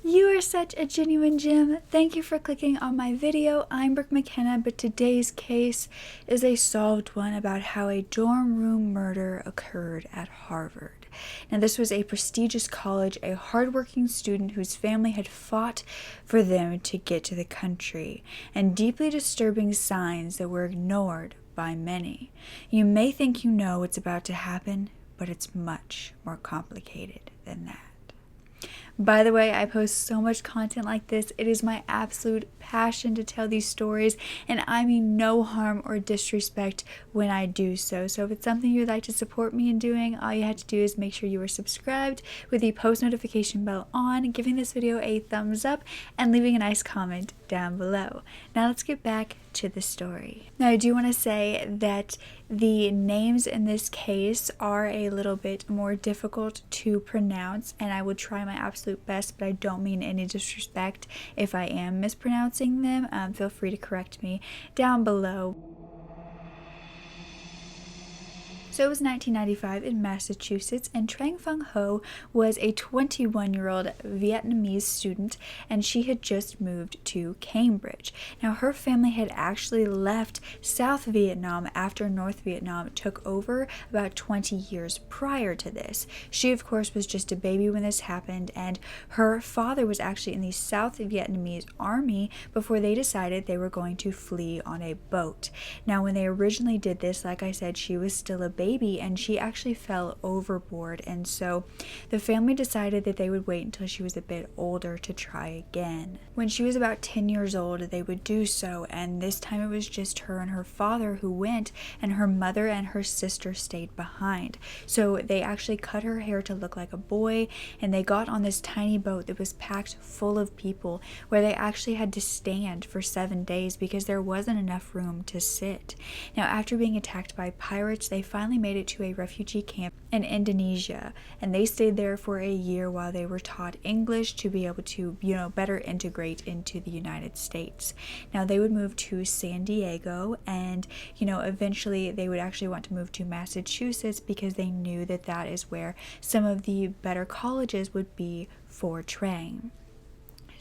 You are such a genuine gem. Thank you for clicking on my video. I'm Brooke McKenna, but today's case is a solved one about how a dorm room murder occurred at Harvard. Now, this was a prestigious college, a hardworking student whose family had fought for them to get to the country, and deeply disturbing signs that were ignored by many. You may think you know what's about to happen, but it's much more complicated than that. By the way, I post so much content like this. It is my absolute passion to tell these stories, and I mean no harm or disrespect when I do so. So if it's something you'd like to support me in doing, all you have to do is make sure you are subscribed with the post notification bell on, giving this video a thumbs up, and leaving a nice comment down below. Now let's get back to the story. Now I do want to say that the names in this case are a little bit more difficult to pronounce, and I will try my absolute best, but I don't mean any disrespect if I am mispronouncing them. Feel free to correct me down below. So it was 1995 in Massachusetts, and Trang Ho was a 21-year-old Vietnamese student, and she had just moved to Cambridge. Now, her family had actually left South Vietnam after North Vietnam took over about 20 years prior to this. She, of course, was just a baby when this happened, and her father was actually in the South Vietnamese army before they decided they were going to flee on a boat. Now, when they originally did this, like I said, she was still a baby, and she actually fell overboard, and so the family decided that they would wait until she was a bit older to try again. When she was about 10 years old, they would do so, and this time it was just her and her father who went, and her mother and her sister stayed behind. So they actually cut her hair to look like a boy, and they got on this tiny boat that was packed full of people, where they actually had to stand for 7 days because there wasn't enough room to sit. Now, after being attacked by pirates, they finally made it to a refugee camp in Indonesia, and they stayed there for a year while they were taught English to be able to, better integrate into the United States. Now, they would move to San Diego, and, eventually they would actually want to move to Massachusetts because they knew that that is where some of the better colleges would be for Trang.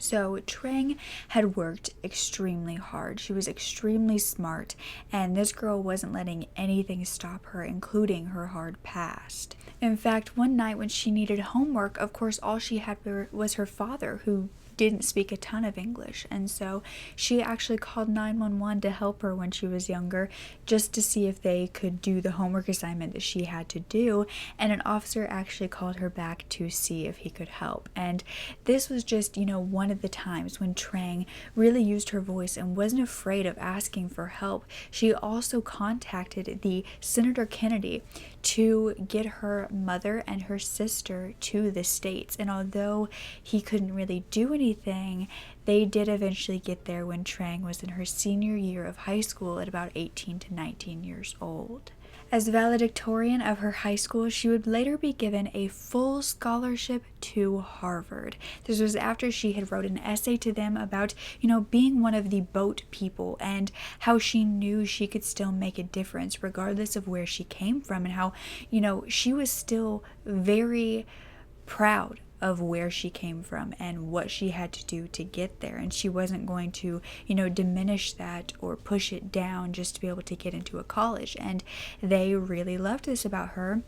So Trang had worked extremely hard. She was extremely smart, and this girl wasn't letting anything stop her, including her hard past. In fact, one night when she needed homework, of course, all she had was her father, who didn't speak a ton of English, and so she actually called 911 to help her when she was younger, just to see if they could do the homework assignment that she had to do, and an officer actually called her back to see if he could help. And this was just, one of the times when Trang really used her voice and wasn't afraid of asking for help. She also contacted the Senator Kennedy to get her mother and her sister to the States, and although he couldn't really do anything, they did eventually get there when Trang was in her senior year of high school at about 18 to 19 years old. As valedictorian of her high school, she would later be given a full scholarship to Harvard. This was after she had wrote an essay to them about, being one of the boat people, and how she knew she could still make a difference regardless of where she came from, and how, she was still very proud of where she came from and what she had to do to get there, and she wasn't going to diminish that or push it down just to be able to get into a college. And they really loved this about her,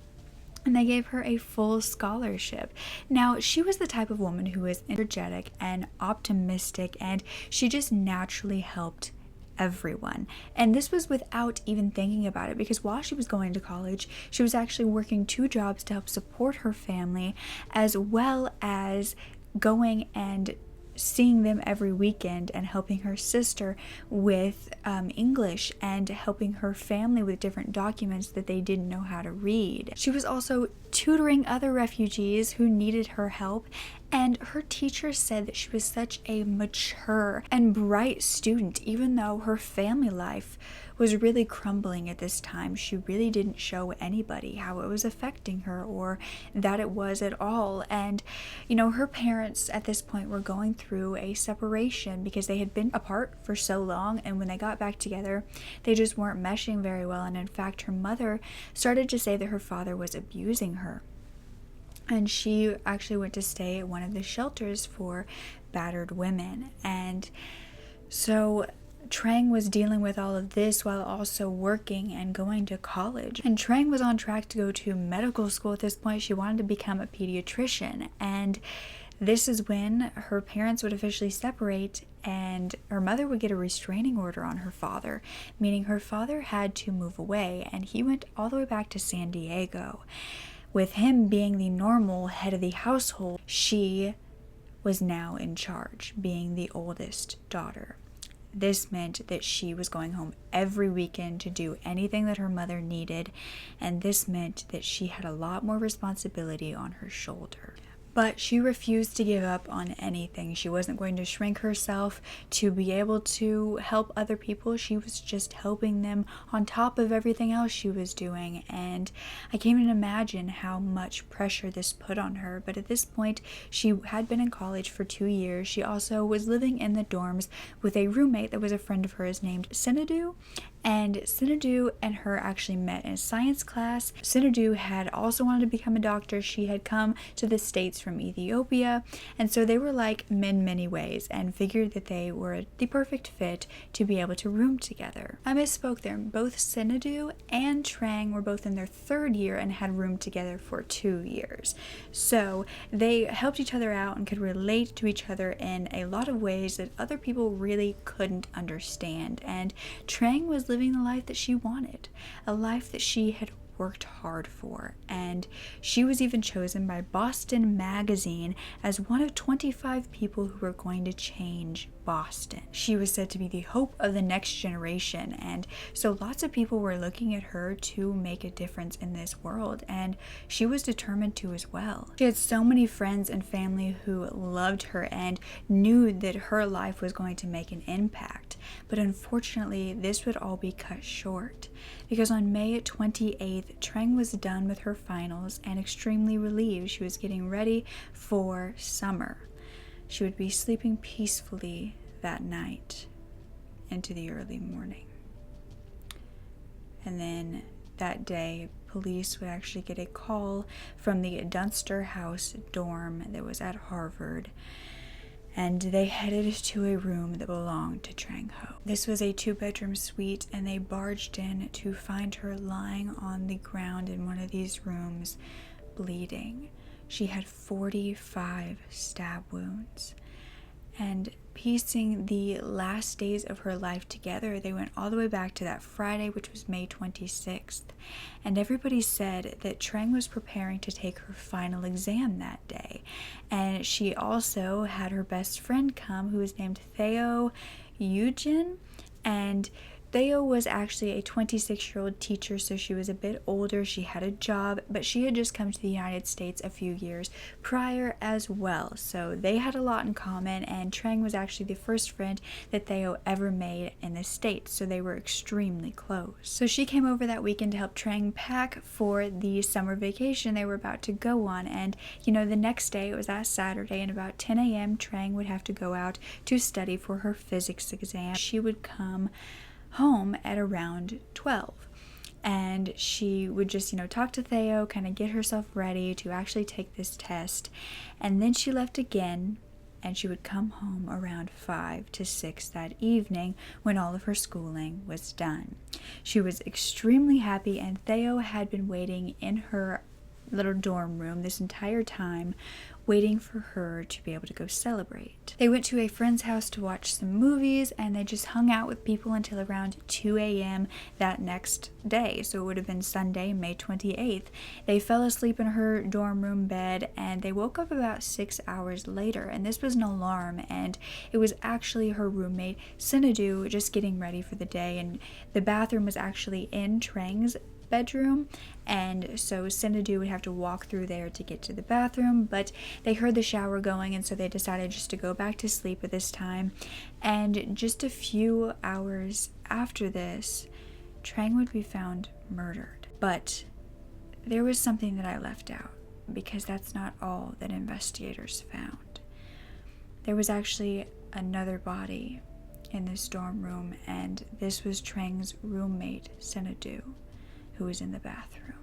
and they gave her a full scholarship. Now, she was the type of woman who was energetic and optimistic, and she just naturally helped everyone. And this was without even thinking about it, because while she was going to college, she was actually working 2 jobs to help support her family, as well as going and seeing them every weekend and helping her sister with English, and helping her family with different documents that they didn't know how to read. She was also tutoring other refugees who needed her help, and her teacher said that she was such a mature and bright student. Even though her family life was really crumbling at this time, she really didn't show anybody how it was affecting her, or that it was at all. And her parents at this point were going through a separation because they had been apart for so long, and when they got back together, they just weren't meshing very well. And in fact, her mother started to say that her father was abusing her. and she actually went to stay at one of the shelters for battered women. And so Trang was dealing with all of this while also working and going to college. And Trang was on track to go to medical school at this point. She wanted to become a pediatrician. And this is when her parents would officially separate, and her mother would get a restraining order on her father, meaning her father had to move away, and he went all the way back to San Diego. With him being the normal head of the household, she was now in charge, being the oldest daughter. This meant that she was going home every weekend to do anything that her mother needed, and this meant that she had a lot more responsibility on her shoulder. But she refused to give up on anything. She wasn't going to shrink herself to be able to help other people. She was just helping them on top of everything else she was doing. And I can't even imagine how much pressure this put on her. But at this point, she had been in college for 2 years. She also was living in the dorms with a roommate that was a friend of hers named Sinedu. And Sinedu and her actually met in a science class. Sinedu had also wanted to become a doctor. She had come to the States from Ethiopia, and so they were like in many ways and figured that they were the perfect fit to be able to room together. I misspoke there. Both Sinedu and Trang were both in their 3rd year and had roomed together for 2 years. So they helped each other out and could relate to each other in a lot of ways that other people really couldn't understand. And Trang was living the life that she wanted, a life that she had worked hard for, and she was even chosen by Boston Magazine as one of 25 people who were going to change Boston. She was said to be the hope of the next generation, and so lots of people were looking at her to make a difference in this world, and she was determined to as well. She had so many friends and family who loved her and knew that her life was going to make an impact, but unfortunately this would all be cut short, because on May 28th, Trang was done with her finals and extremely relieved. She was getting ready for summer. She would be sleeping peacefully that night into the early morning. And then that day, police would actually get a call from the Dunster House dorm that was at Harvard, and they headed to a room that belonged to Trang Ho. This was a 2-bedroom suite, and they barged in to find her lying on the ground in one of these rooms, bleeding. She had 45 stab wounds. And piecing the last days of her life together, they went all the way back to that Friday, which was May 26th. And everybody said that Trang was preparing to take her final exam that day. And she also had her best friend come, who was named Theo Eugen. And Theo was actually a 26-year-old teacher, so she was a bit older. She had a job, but she had just come to the United States a few years prior as well. So they had a lot in common, and Trang was actually the first friend that Theo ever made in the States, so they were extremely close. So she came over that weekend to help Trang pack for the summer vacation they were about to go on. And the next day, it was that Saturday, and about 10 a.m. Trang would have to go out to study for her physics exam. She would come home at around 12, and she would just talk to Theo, kind of get herself ready to actually take this test, and then she left again, and she would come home around 5 to 6 that evening when all of her schooling was done. She was extremely happy, and Theo had been waiting in her little dorm room this entire time, waiting for her to be able to go celebrate. They went to a friend's house to watch some movies, and they just hung out with people until around 2 a.m. that next day. So it would have been Sunday, May 28th. They fell asleep in her dorm room bed, and they woke up about 6 hours later, and this was an alarm, and it was actually her roommate Sinedu just getting ready for the day, and the bathroom was actually in Trang's bedroom, and so Sinedu would have to walk through there to get to the bathroom, but they heard the shower going, and so they decided just to go back to sleep at this time. And just a few hours after this, Trang would be found murdered. But there was something that I left out, because that's not all that investigators found. There was actually another body in this dorm room, and this was Trang's roommate, Sinedu, who was in the bathroom.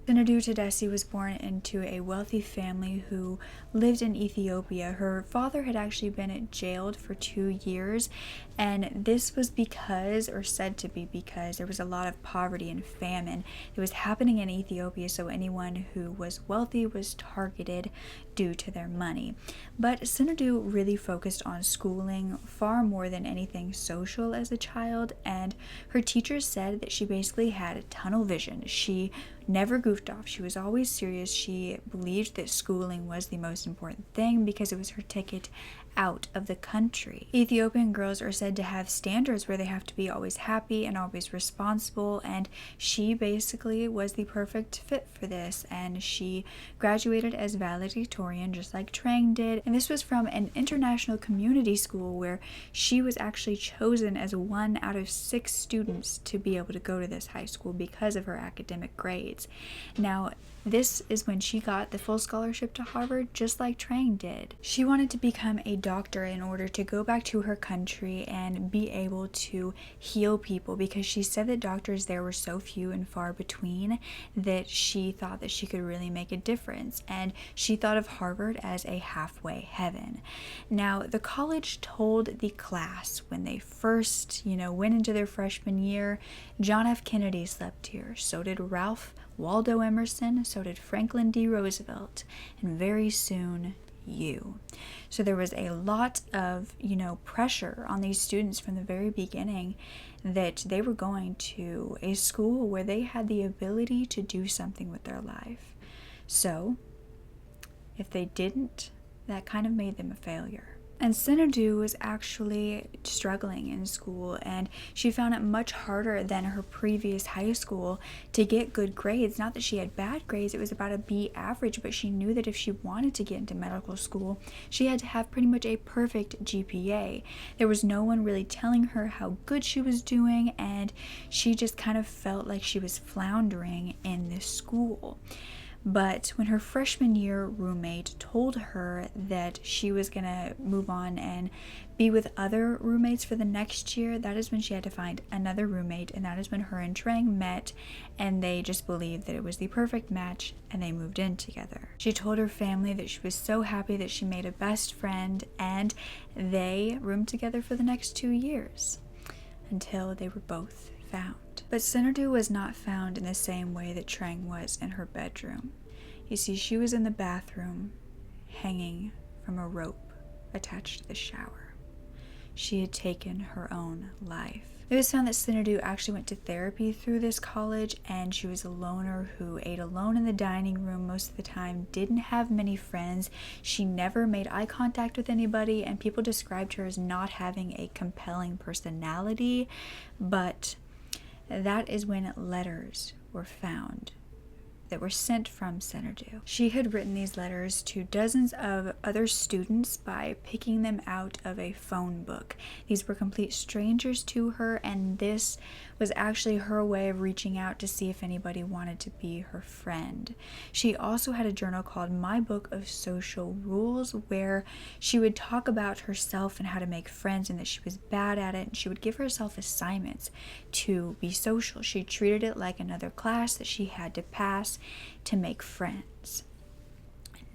Sinedu Tadesse was born into a wealthy family who lived in Ethiopia. Her father had actually been jailed for 2 years, and this was because, or said to be because, there was a lot of poverty and famine that was happening in Ethiopia, so anyone who was wealthy was targeted due to their money. But Sinedu really focused on schooling far more than anything social as a child, and her teachers said that she basically had a tunnel vision. She never goofed off. She was always serious. She believed that schooling was the most important thing because it was her ticket out of the country. Ethiopian girls are said to have standards where they have to be always happy and always responsible, and she basically was the perfect fit for this, and she graduated as valedictorian just like Trang did, and this was from an international community school where she was actually chosen as 1 out of 6 students to be able to go to this high school because of her academic grades. Now, this is when she got the full scholarship to Harvard, just like Trang did. She wanted to become a doctor in order to go back to her country and be able to heal people, because she said that doctors there were so few and far between that she thought that she could really make a difference, and she thought of Harvard as a halfway heaven. Now, the college told the class when they first, went into their freshman year, John F. Kennedy slept here, so did Ralph Waldo Emerson, so did Franklin D. Roosevelt, and very soon you. So there was a lot of, pressure on these students from the very beginning that they were going to a school where they had the ability to do something with their life. So if they didn't, that kind of made them a failure. And Sinedu was actually struggling in school, and she found it much harder than her previous high school to get good grades. Not that she had bad grades, it was about a B average, but she knew that if she wanted to get into medical school, she had to have pretty much a perfect GPA. There was no one really telling her how good she was doing, and she just kind of felt like she was floundering in this school. But when her freshman year roommate told her that she was going to move on and be with other roommates for the next year, that is when she had to find another roommate, and that is when her and Trang met, and they just believed that it was the perfect match, and they moved in together. She told her family that she was so happy that she made a best friend, and they roomed together for the next 2 years until they were both found. But Sinedu was not found in the same way that Trang was in her bedroom. You see, she was in the bathroom, hanging from a rope attached to the shower. She had taken her own life. It was found that Sinedu actually went to therapy through this college, and she was a loner who ate alone in the dining room most of the time, didn't have many friends. She never made eye contact with anybody, and people described her as not having a compelling personality. But that is when letters were found that were sent from Sinedu. She had written these letters to dozens of other students by picking them out of a phone book. These were complete strangers to her, and this was actually her way of reaching out to see if anybody wanted to be her friend. She also had a journal called My Book of Social Rules, where she would talk about herself and how to make friends, and that she was bad at it, and she would give herself assignments to be social. She treated it like another class that she had to pass to make friends.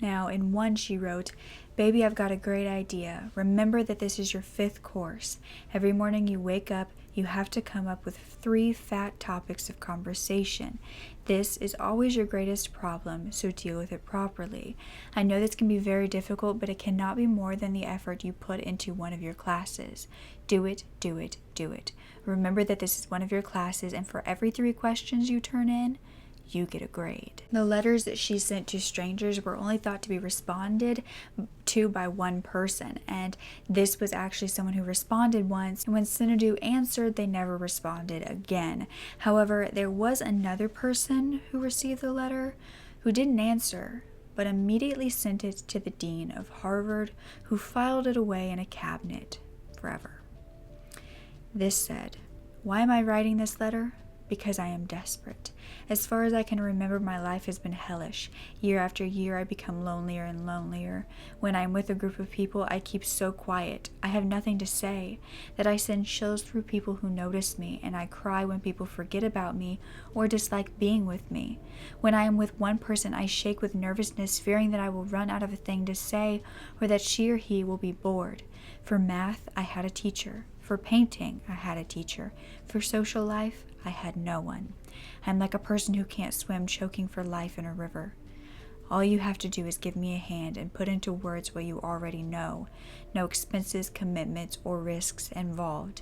Now, in one she wrote, "Baby, I've got a great idea. Remember that this is your 5th course. Every morning you wake up, you have to come up with 3 fat topics of conversation. This is always your greatest problem, so deal with it properly. I know this can be very difficult, but it cannot be more than the effort you put into one of your classes. Do it, do it, do it. Remember that this is one of your classes, and for every 3 questions you turn in, you get a grade." The letters that she sent to strangers were only thought to be responded to by one person, and this was actually someone who responded once, and when Sinedu answered, they never responded again. However, there was another person who received the letter who didn't answer, but immediately sent it to the dean of Harvard, who filed it away in a cabinet forever. This said, "Why am I writing this letter? because I am desperate. As far as I can remember, my life has been hellish. Year after year, I become lonelier and lonelier. When I'm with a group of people, I keep so quiet. I have nothing to say, that I send chills through people who notice me, and I cry when people forget about me or dislike being with me. When I am with one person, I shake with nervousness, fearing that I will run out of a thing to say or that she or he will be bored. For math, I had a teacher. For painting, I had a teacher. For social life, I had no one. I'm like a person who can't swim, choking for life in a river. All you have to do is give me a hand and put into words what you already know. No expenses, commitments, or risks involved.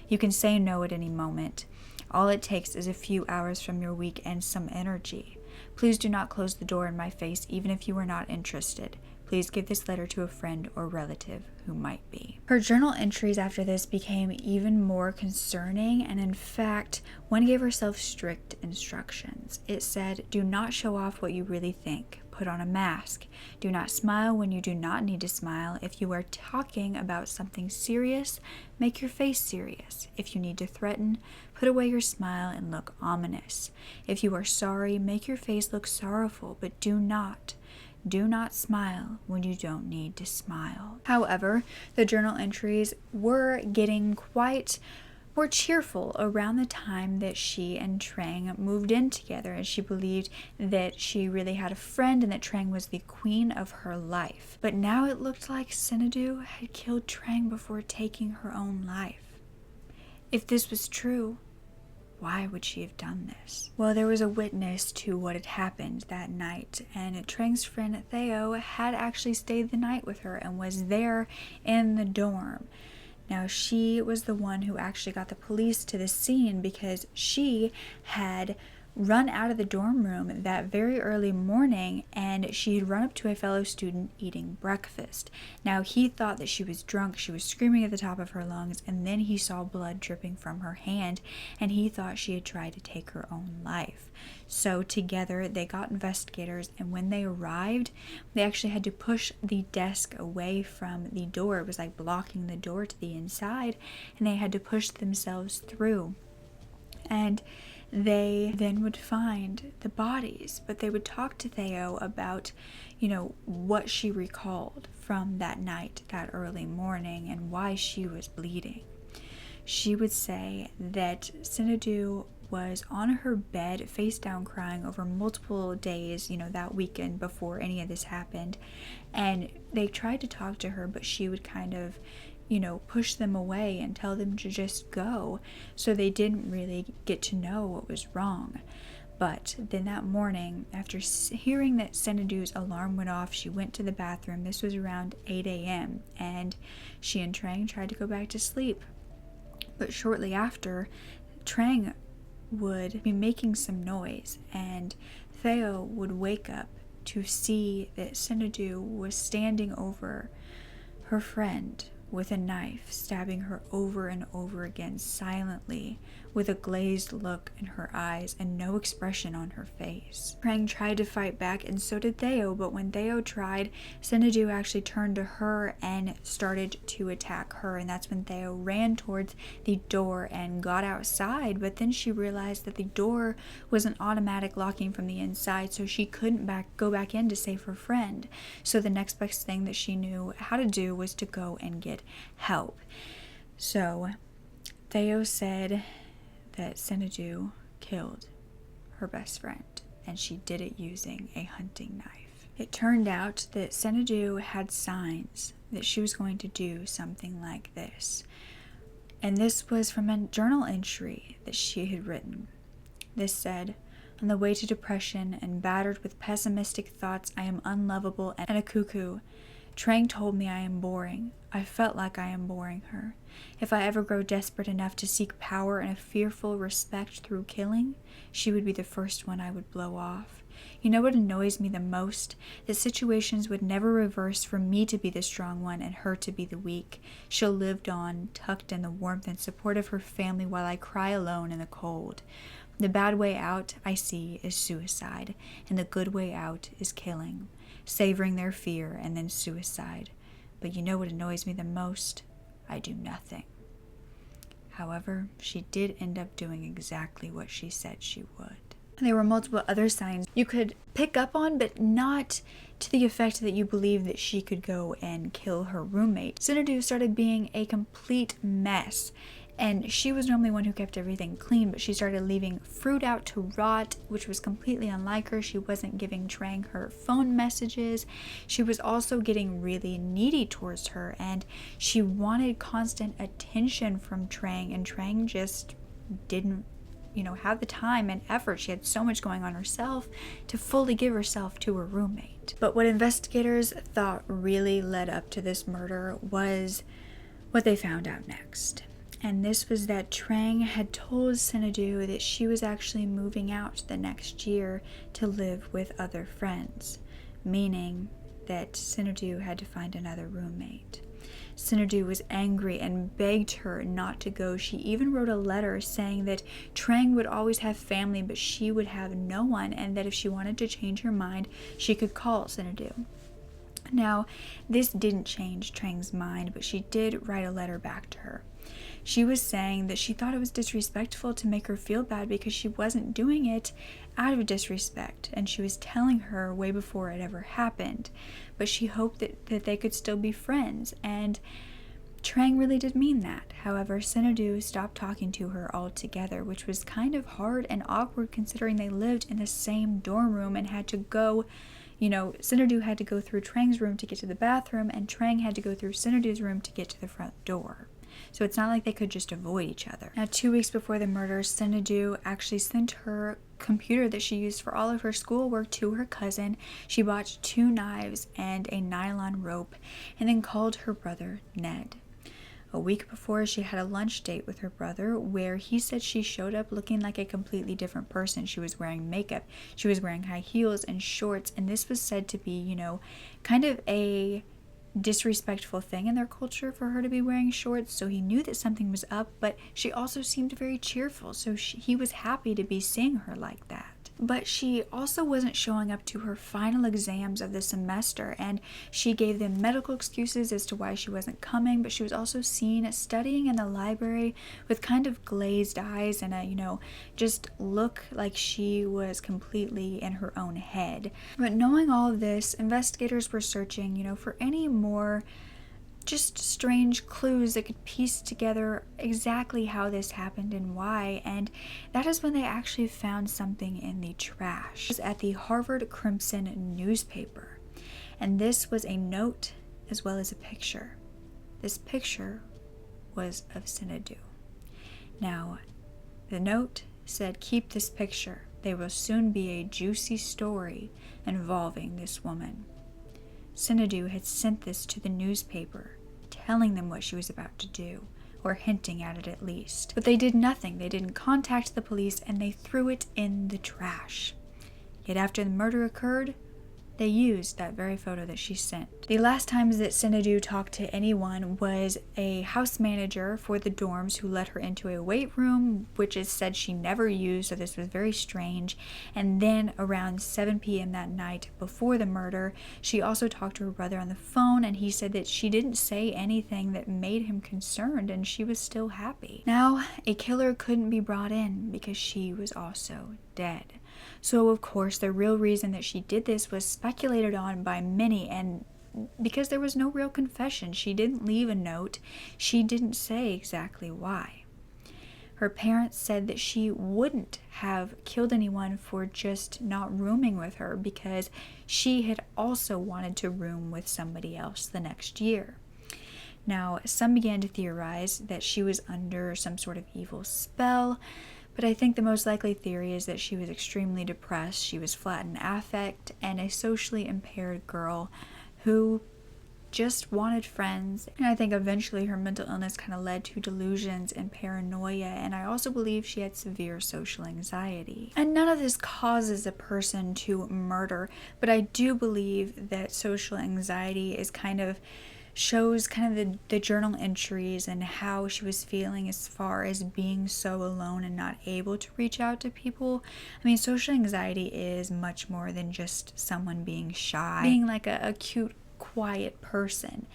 You can say no at any moment. All it takes is a few hours from your week and some energy. Please do not close the door in my face, even if you are not interested. Please give this letter to a friend or relative who might be. Her journal entries after this became even more concerning, and in fact, one gave herself strict instructions. It said, do not show off what you really think. Put on a mask. Do not smile when you do not need to smile. If you are talking about something serious, make your face serious. If you need to threaten, put away your smile and look ominous. If you are sorry, make your face look sorrowful, but do not smile when you don't need to smile. However, the journal entries were getting quite more cheerful around the time that she and Trang moved in together, and she believed that she really had a friend and that Trang was the queen of her life. But now it looked like Sinedu had killed Trang before taking her own life. If this was true, why would she have done this? Well, there was a witness to what had happened that night, and Trang's friend Theo had actually stayed the night with her and was there in the dorm. Now, she was the one who actually got the police to the scene because she had run out of the dorm room that very early morning, and she had run up to a fellow student eating breakfast. Now, he thought that she was drunk. She was screaming at the top of her lungs, and then he saw blood dripping from her hand, and he thought she had tried to take her own life. So together they got investigators, and when they arrived, they actually had to push the desk away from the door. It was like blocking the door to the inside, and they had to push themselves through. And they then would find the bodies, but they would talk to Theo about, what she recalled from that night, that early morning, and why she was bleeding. She would say that Sinedu was on her bed, face down, crying over multiple days, that weekend before any of this happened. And they tried to talk to her, but she would kind of push them away and tell them to just go. So they didn't really get to know what was wrong. But then that morning, after hearing that Sinedu's alarm went off, she went to the bathroom. This was around 8 a.m. and she and Trang tried to go back to sleep. But shortly after, Trang would be making some noise, and Theo would wake up to see that Sinedu was standing over her friend with a knife, stabbing her over and over again silently, with a glazed look in her eyes and no expression on her face. Trang tried to fight back, and so did Theo, but when Theo tried, Sinedu actually turned to her and started to attack her, and that's when Theo ran towards the door and got outside, but then she realized that the door was an automatic locking from the inside, so she couldn't go back in to save her friend. So the next best thing that she knew how to do was to go and get help. So Theo said that Sinedu killed her best friend, and she did it using a hunting knife. It turned out that Sinedu had signs that she was going to do something like this, and this was from a journal entry that she had written. This said, "On the way to depression and battered with pessimistic thoughts, I am unlovable and a cuckoo. Trang told me I am boring. I felt like I am boring her. If I ever grow desperate enough to seek power and a fearful respect through killing, she would be the first one I would blow off. You know what annoys me the most? That situations would never reverse for me to be the strong one and her to be the weak. She'll lived on, tucked in the warmth and support of her family while I cry alone in the cold. The bad way out, I see, is suicide, and the good way out is killing, savoring their fear and then suicide. But you know what annoys me the most? I do nothing." However, she did end up doing exactly what she said she would. There were multiple other signs you could pick up on, but not to the effect that you believe that she could go and kill her roommate. Sinedu started being a complete mess, and she was normally one who kept everything clean, but she started leaving fruit out to rot, which was completely unlike her. She wasn't giving Trang her phone messages. She was also getting really needy towards her, and she wanted constant attention from Trang, and Trang just didn't have the time and effort. She had so much going on herself to fully give herself to her roommate. But what investigators thought really led up to this murder was what they found out next. And this was that Trang had told Sinedu that she was actually moving out the next year to live with other friends, meaning that Sinedu had to find another roommate. Sinedu was angry and begged her not to go. She even wrote a letter saying that Trang would always have family, but she would have no one, and that if she wanted to change her mind, she could call Sinedu. Now, this didn't change Trang's mind, but she did write a letter back to her. She was saying that she thought it was disrespectful to make her feel bad because she wasn't doing it out of disrespect, and she was telling her way before it ever happened, but she hoped that they could still be friends, and Trang really did mean that. However, Sinedu stopped talking to her altogether, which was kind of hard and awkward considering they lived in the same dorm room and had to go, Sinedu had to go through Trang's room to get to the bathroom, and Trang had to go through Sinedu's room to get to the front door. So it's not like they could just avoid each other. Now, 2 weeks before the murder, Sinedu actually sent her computer that she used for all of her schoolwork to her cousin. She bought 2 knives and a nylon rope, and then called her brother Ned. A week before, she had a lunch date with her brother where he said she showed up looking like a completely different person. She was wearing makeup, she was wearing high heels and shorts, and this was said to be, kind of a disrespectful thing in their culture for her to be wearing shorts, so he knew that something was up, but she also seemed very cheerful, so he was happy to be seeing her like that. But she also wasn't showing up to her final exams of the semester, and she gave them medical excuses as to why she wasn't coming, but she was also seen studying in the library with kind of glazed eyes and just look like she was completely in her own head. But knowing all of this, investigators were searching, for any more just strange clues that could piece together exactly how this happened and why, and that is when they actually found something in the trash. It was at the Harvard Crimson newspaper, and this was a note as well as a picture. This picture was of Sinedu. Now, the note said, "Keep this picture. There will soon be a juicy story involving this woman." Sinedu had sent this to the newspaper, telling them what she was about to do, or hinting at it at least. But they did nothing. They didn't contact the police, and they threw it in the trash. Yet after the murder occurred, they used that very photo that she sent. The last times that Sinedu talked to anyone was a house manager for the dorms who let her into a weight room, which is said she never used, so this was very strange. And then around 7 p.m. that night before the murder, she also talked to her brother on the phone, and he said that she didn't say anything that made him concerned, and she was still happy. Now, a killer couldn't be brought in because she was also dead. So of course the real reason that she did this was speculated on by many, and because there was no real confession, she didn't leave a note, she didn't say exactly why. Her parents said that she wouldn't have killed anyone for just not rooming with her because she had also wanted to room with somebody else the next year. Now, some began to theorize that she was under some sort of evil spell, but I think the most likely theory is that she was extremely depressed, she was flat in affect, and a socially impaired girl who just wanted friends. And I think eventually her mental illness kind of led to delusions and paranoia, and I also believe she had severe social anxiety. And none of this causes a person to murder, but I do believe that social anxiety is shows the journal entries and how she was feeling as far as being so alone and not able to reach out to people. I mean, social anxiety is much more than just someone being shy, being like a cute, quiet person.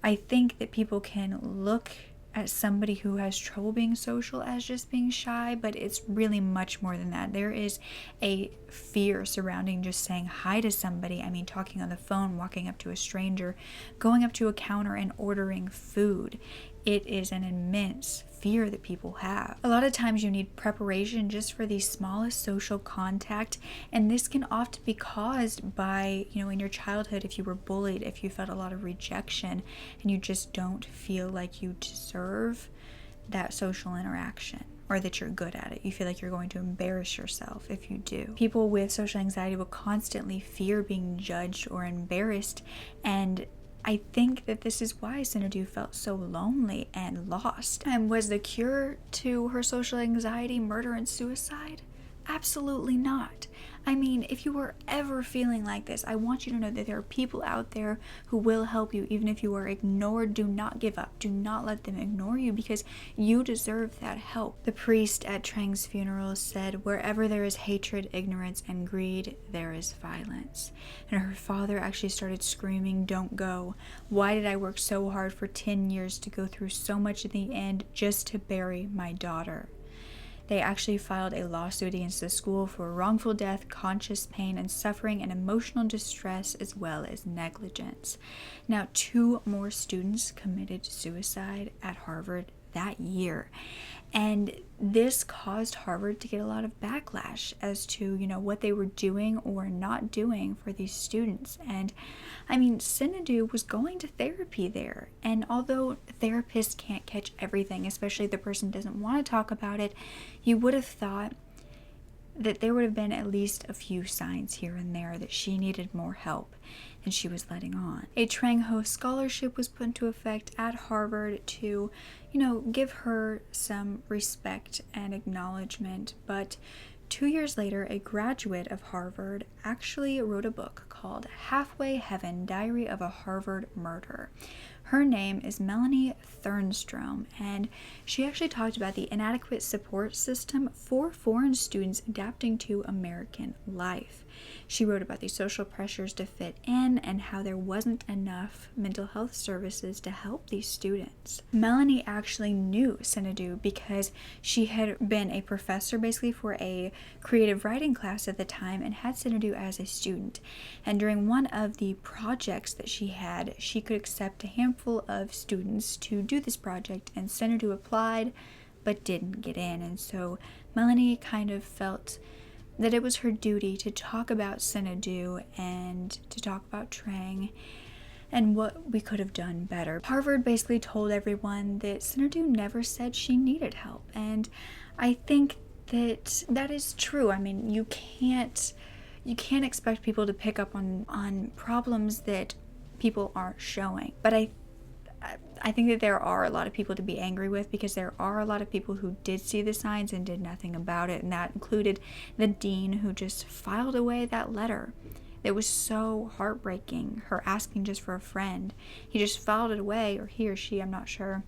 I think that people can look at somebody who has trouble being social as just being shy, but it's really much more than that. There is a fear surrounding just saying hi to somebody. I mean, talking on the phone, walking up to a stranger, going up to a counter and ordering food. It is an immense fear that people have. A lot of times you need preparation just for the smallest social contact, and this can often be caused by, in your childhood, if you were bullied, if you felt a lot of rejection, and you just don't feel like you deserve that social interaction, or that you're good at it. You feel like you're going to embarrass yourself if you do. People with social anxiety will constantly fear being judged or embarrassed, and I think that this is why Sinedu felt so lonely and lost. And was the cure to her social anxiety murder and suicide? Absolutely not. I mean, if you are ever feeling like this, I want you to know that there are people out there who will help you. Even if you are ignored, do not give up. Do not let them ignore you, because you deserve that help. The priest at Trang's funeral said, "Wherever there is hatred, ignorance, and greed, there is violence." And her father actually started screaming, "Don't go. Why did I work so hard for 10 years to go through so much in the end just to bury my daughter?" They actually filed a lawsuit against the school for wrongful death, conscious pain and suffering, and emotional distress, as well as negligence. Now, 2 more students committed suicide at Harvard that year, and this caused Harvard to get a lot of backlash as to, what they were doing or not doing for these students. And I mean, Sinedu was going to therapy there, and although therapists can't catch everything, especially if the person doesn't want to talk about it, you would have thought that there would have been at least a few signs here and there that she needed more help, and she was letting on. A Trang Ho scholarship was put into effect at Harvard to, give her some respect and acknowledgement, but 2 years later, a graduate of Harvard actually wrote a book called Halfway Heaven: Diary of a Harvard Murder. Her name is Melanie Thernstrom, and she actually talked about the inadequate support system for foreign students adapting to American life. She wrote about the social pressures to fit in and how there wasn't enough mental health services to help these students. Melanie actually knew Sinedu because she had been a professor basically for a creative writing class at the time and had Sinedu as a student. And during one of the projects that she had, she could accept a handful of students to do this project, and Sinedu applied but didn't get in. And so Melanie kind of felt that it was her duty to talk about Sinedu and to talk about Trang and what we could have done better. Harvard basically told everyone that Sinedu never said she needed help, and I think that is true. I mean, you can't expect people to pick up on problems that people aren't showing. But I think that there are a lot of people to be angry with, because there are a lot of people who did see the signs and did nothing about it, and that included the dean, who just filed away that letter. It was so heartbreaking, her asking just for a friend. He just filed it away, or he or she, I'm not sure,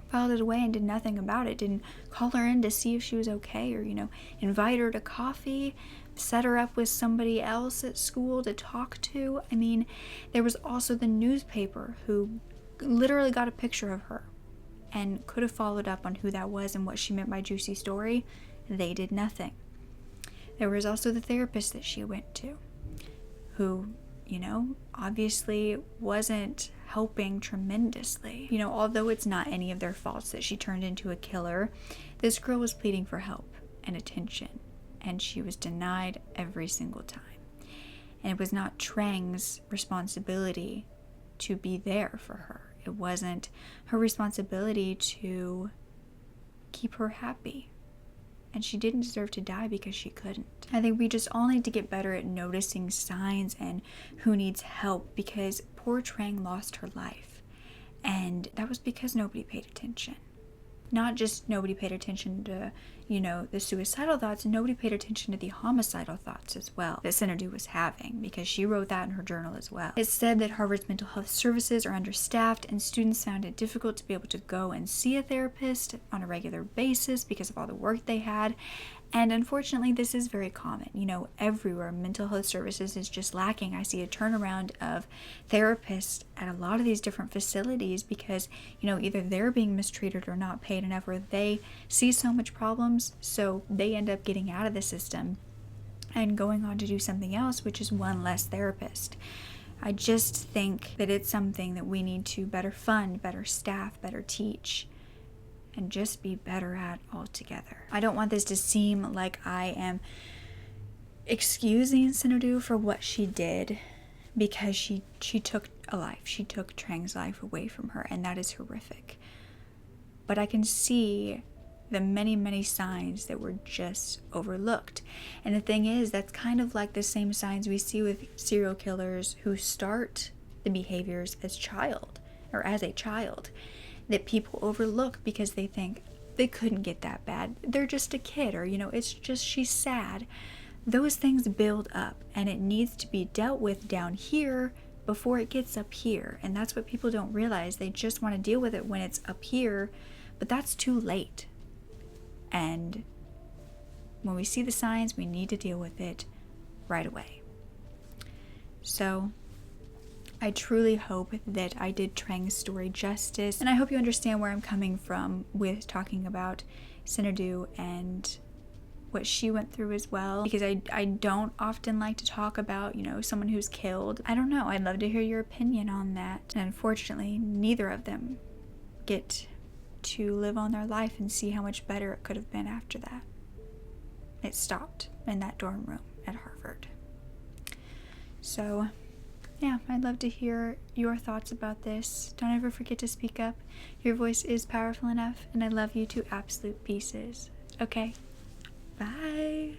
filed it away and did nothing about it. Didn't call her in to see if she was okay, or invite her to coffee, set her up with somebody else at school to talk to. I mean, there was also the newspaper who literally got a picture of her and could have followed up on who that was and what she meant by juicy story. They did nothing. There was also the therapist that she went to, who, obviously wasn't helping tremendously. Although it's not any of their faults that she turned into a killer, this girl was pleading for help and attention, and she was denied every single time. And it was not Trang's responsibility to be there for her. It wasn't her responsibility to keep her happy. And she didn't deserve to die because she couldn't. I think we just all need to get better at noticing signs and who needs help, because poor Trang lost her life. And that was because nobody paid attention. Not just nobody paid attention to, the suicidal thoughts, nobody paid attention to the homicidal thoughts as well that Sinedu was having, because she wrote that in her journal as well. It said that Harvard's mental health services are understaffed and students found it difficult to be able to go and see a therapist on a regular basis because of all the work they had. And unfortunately, this is very common. Everywhere mental health services is just lacking. I see a turnaround of therapists at a lot of these different facilities because, either they're being mistreated or not paid enough, or they see so much problems, so they end up getting out of the system and going on to do something else, which is one less therapist. I just think that it's something that we need to better fund, better staff, better teach, and just be better at altogether. I don't want this to seem like I am excusing Sinedu for what she did, because she took a life. She took Trang's life away from her, and that is horrific. But I can see the many, many signs that were just overlooked. And the thing is, that's kind of like the same signs we see with serial killers who start the behaviors as a child, that people overlook because they think they couldn't get that bad. They're just a kid, or, it's just she's sad. Those things build up, and it needs to be dealt with down here before it gets up here. And that's what people don't realize. They just want to deal with it when it's up here, but that's too late. And when we see the signs, we need to deal with it right away. So I truly hope that I did Trang's story justice, and I hope you understand where I'm coming from with talking about Sinedu and what she went through as well, because I don't often like to talk about, someone who's killed. I don't know, I'd love to hear your opinion on that. And unfortunately, neither of them get to live on their life and see how much better it could have been after that. It stopped in that dorm room at Harvard. So yeah, I'd love to hear your thoughts about this. Don't ever forget to speak up. Your voice is powerful enough, and I love you to absolute pieces. Okay, bye.